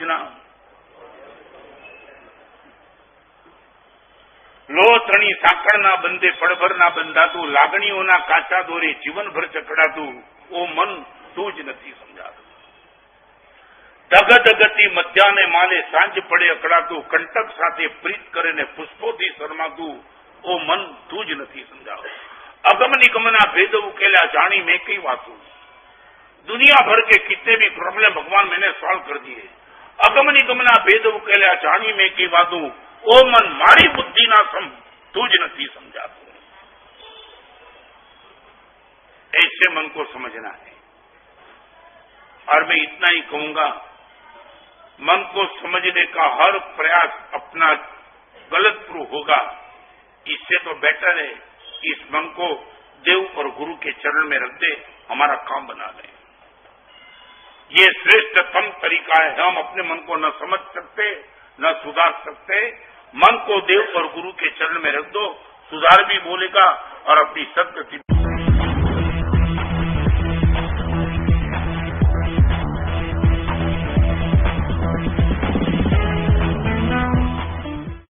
સમજણા. લોથણી સાંકળના બંધે પળભરના બંધાતું, લાગણીઓના કાચા દોરે જીવનભર ચકડાતું, ઓ મન તું જ નથી સમજાતું. ધગધગતી મધ્યાને માલે સાંજ પડે અકળાતું, કંટક સાથે પ્રીત કરીને પુષ્પોથી શરમાતું, ઓ મન તું જ નથી સમજાતું. अगम निगमना भेद उकेला जानी मैं कई बातों, दुनिया भर के कितने भी प्रॉब्लम भगवान मैंने सॉल्व कर दिए. अगम निगमना भेद उकेला जानी मैं कई बातों, ओ मन मारी बुद्धि ना सम तू ज नहीं समझातू. ऐसे मन को समझना है. और मैं इतना ही कहूंगा, मन को समझने का हर प्रयास अपना गलत प्रूव होगा. इससे तो बेटर है इस मन को देव और गुरु के चरण में रख दे, हमारा काम बना लें. ये श्रेष्ठतम तरीका है. हम अपने मन को न समझ सकते न सुधार सकते. मन को देव और गुरु के चरण में रख दो, सुधार भी बोलेगा और अपनी सदगति